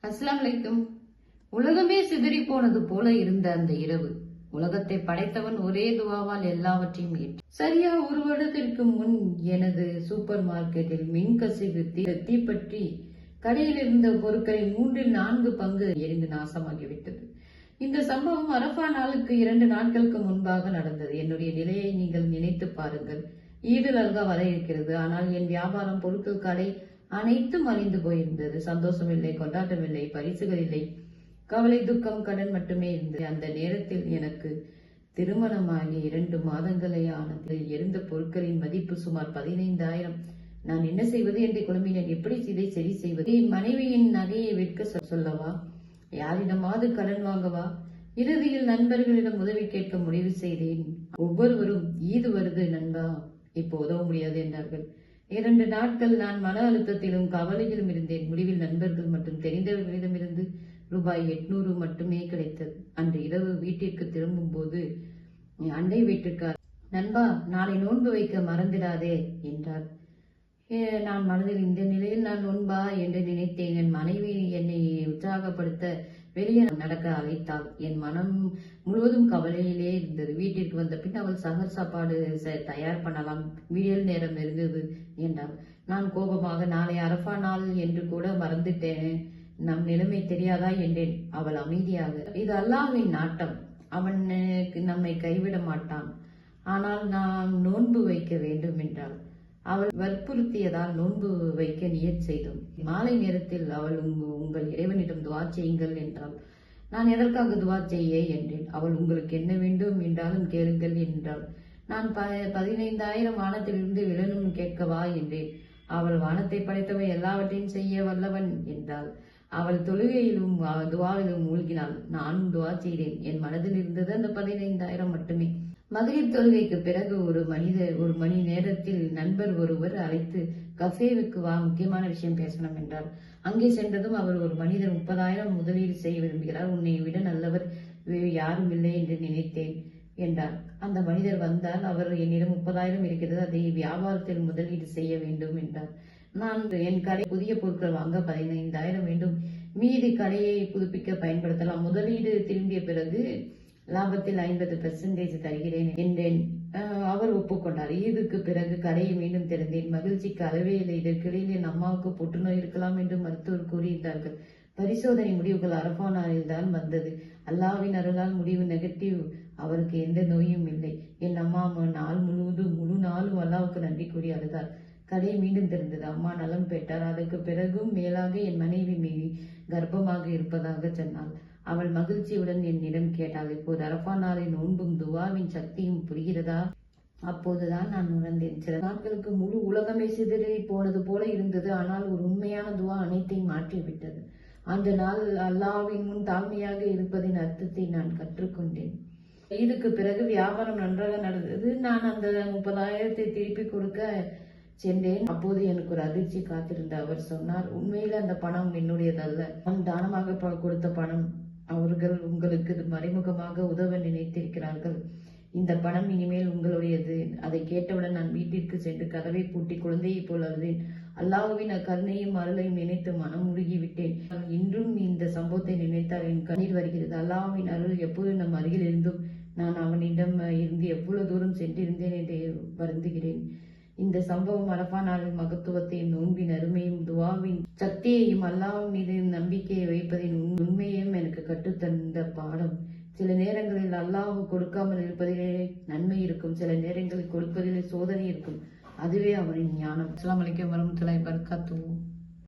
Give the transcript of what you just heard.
அஸ்ஸலாமு அலைக்கும். உலகமே சிதறி போனது போல இருந்த அந்த இரவு, உலகத்தை படைத்தவன் ஒரே துவாவால் எல்லாவற்றையும் ஏற்று. சரியா ஒரு வருடத்திற்கு முன் எனது சூப்பர் மார்க்கெட்டில் மின்கசிவு தீப்பற்றி கடையில் இருந்த பொருட்களின் 3/4 பங்கு எரிந்து நாசமாகிவிட்டது. இந்த சம்பவம் அரஃபா நாளுக்கு 2 நாட்களுக்கு முன்பாக நடந்தது. என்னுடைய நிலையை நீங்கள் நினைத்து பாருங்கள். ஈதுல் அல்ஹா வர இருக்கிறது. ஆனால் என் வியாபாரம், பொருட்கள், கடை அனைத்தும் அழிந்து போயிருந்தது. சந்தோஷம் இல்லை, கொண்டாட்டம் இல்லை, பரிசுகள் இல்லை, கவலை, துக்கம், கடன் மட்டுமே இருந்தது. அந்த நேரத்தில் எனக்கு திருமணமாகி 2 மாதங்களே ஆனது. எரிந்த பொருட்களின் மதிப்பு சுமார் 15,000. நான் என்ன செய்வது என்று குழம்பினேன். எப்படி இதை சரி செய்வது? மனைவியின் நகையை விற்க சொல்லவா? யாரிடமாவது கடன் வாங்கவா? இறுதியில் நண்பர்களிடம் உதவி கேட்க முடிவு செய்தேன். ஒவ்வொருவரும் ஈது வருது நண்பா, இப்போ உதவ முடியாது என்றார்கள். 2 நாட்கள் நான் மன அழுத்தத்திலும் கவலையிலும் இருந்தேன். முடிவில் நண்பர்கள் மற்றும் தெரிந்தவர்களிடமிருந்து ரூபாய் 800 மட்டுமே கிடைத்தது. அன்று இரவு வீட்டிற்கு திரும்பும் போது அண்டை வீட்டுக்கார், நண்பா, நாளை நோன்பு வைக்க மறந்திடாதே என்றார். நான் மனதில் இந்த நிலையில் நான் நோன்பா என்று நினைத்தேன். என் மனைவி என்னை உற்சாகப்படுத்த வெளியே நடக்க அழைத்தாள். என் மனம் முழுவதும் கவலையிலே இருந்தது. வீட்டிற்கு வந்த பின் அவள் சகர் சாப்பாடு தயார் பண்ணலாம், விடியல் நேரம் நெருங்குது என்றாள். நான் கோபமாக, நாளை அரஃபா நாள் என்று கூட மறந்துட்டேன், நம் நிலைமை தெரியாதா என்றேன். அவள் அமைதியாக, இது அல்லாஹ்வின் நாட்டம், அவன் நம்மை கைவிட மாட்டான், ஆனால் நாம் நோன்பு வைக்க வேண்டும் என்றாள். அவள் வற்புறுத்தியதால் நோன்பு வைக்க நியத் செய்தோம். மாலை நேரத்தில் அவள், உங்கள் இறைவனிடம் துவா செய்யுங்கள் என்றாள். நான் எதற்காக துவா செய்ய என்றேன். அவள், உங்களுக்கு என்ன வேண்டும் என்றாலும் கேளுங்கள் என்றாள். நான் 15,000 வானத்திலிருந்து விழணும் கேட்கவா என்றேன். அவள், வானத்தை படைத்தவை எல்லாவற்றையும் செய்ய வல்லவன் என்றாள். அவள் தொழுகையிலும் துவாவிலும் மூழ்கினாள். நானும் துவா செய்தேன். என் மனதில் இருந்தது அந்த 15,000 மட்டுமே. மகரிப் தொழுகைக்கு பிறகு ஒரு மணி நேரத்தில் நண்பர் ஒருவர் அழைத்து, கஃபேவுக்கு வா, முக்கியமான விஷயம் பேசணும் என்றார். அங்கே சென்றதும் அவர், ஒரு மனிதர் 30,000 முதலீடு செய்ய விரும்புகிறார், உன்னை விட நல்லவர் யாரும் இல்லை என்று நினைத்தேன் என்றார். அந்த மனிதர் வந்தால், அவர், என்னிடம் 30,000 இருக்கிறது, அதை வியாபாரத்தில் முதலீடு செய்ய வேண்டும் என்றார். நான், என் கடை புதிய பொருட்கள் வாங்க 15,000 வேண்டும், மீதி கடையை புதுப்பிக்க பயன்படுத்தலாம், முதலீடு திரும்பிய பிறகு லாபத்தில் 50% தருகிறேன் என்றேன். அவர் ஒப்புக்கொண்டார். ஈதுக்கு பிறகு கடையை மீண்டும் திறந்தேன். மகிழ்ச்சிக்கு அளவே இல்லை. இதற்கிடையில் என் அம்மாவுக்கு புற்றுநோய் இருக்கலாம் என்று மருத்துவர் கூறியிருந்தார்கள். பரிசோதனை முடிவுகள் அரஃபா நாளில் தான் வந்தது. அல்லாஹ்வின் அருளால் முடிவு நெகட்டிவ். அவருக்கு எந்த நோயும் இல்லை. என் அம்மா முழு நாளும் அல்லாஹ்வுக்கு நன்றி கூறி அழுதார். கடை மீண்டும் திறந்தது. அம்மா நலம் பெற்றார். அதற்கு பிறகும் மேலாக என் மனைவி கர்ப்பமாக இருப்பதாக சொன்னாள். அவள் மகிழ்ச்சியுடன் என்னிடம் கேட்டாள், இப்போது அரஃபா நாளின் நோன்பும் துவாவின் சக்தியும் புரிகிறதா? அப்போதுதான் நான் உணர்ந்தேன். சில நாட்களுக்கு முழு உலகமே சிதறி போனது போல இருந்தது. ஆனால் ஒரு உண்மையான துவா அனைத்தையும் மாற்றிவிட்டது. அந்த நாள் அல்லாஹ்வின் முன் தாழ்மையாக இருப்பதின் அர்த்தத்தை நான் கற்றுக்கொண்டேன். இதுக்கு பிறகு வியாபாரம் நன்றாக நடந்தது. நான் அந்த 30,000 திருப்பி கொடுக்க சென்றேன். அப்போது எனக்கு ஒரு அதிர்ச்சி காத்திருந்த அவர் சொன்னார், உண்மையில அந்த பணம் என்னுடையதல்ல, நான் தானமாக கொடுத்த பணம். அவர்கள் உங்களுக்கு மறைமுகமாக உதவ நினைத்திருக்கிறார்கள். இந்த பணம் இனிமேல் உங்களுடையது. அதை கேட்டவுடன் நான் வீட்டிற்கு சென்று கதவை பூட்டி குழந்தையை போல் அழுதேன். அல்லாஹ்வின் கருணையும் அருளையும் நினைத்து மனம் முழுகி விட்டேன். இன்றும் இந்த சம்பவத்தை நினைத்தால் என் கண்ணீர் வருகிறது. அல்லாஹ்வின் அருள் எப்போது நம் அருகில் இருந்தும் நான் அவனிடம் இருந்து எவ்வளவு தூரம் சென்றிருந்தேன் என்று வருந்துகிறேன். இந்த சம்பவம் அரஃபா நாளின் மகத்துவத்தையும், நோன்பின் அருமையும், துவாவின் சக்தியையும், அல்லாஹ் மீது நம்பிக்கையை வைப்பதின் உண்மையையும் எனக்கு கற்றுத்தந்த பாடம். சில நேரங்களில் அல்லாஹ் கொடுக்காமல் இருப்பதிலே நன்மை இருக்கும், சில நேரங்களில் கொடுப்பதிலே சோதனை இருக்கும். அதுவே அவனின் ஞானம். அஸ்ஸலாமு அலைக்கும் வரஹ்மத்துல்லாஹி வபரகாத்துஹு.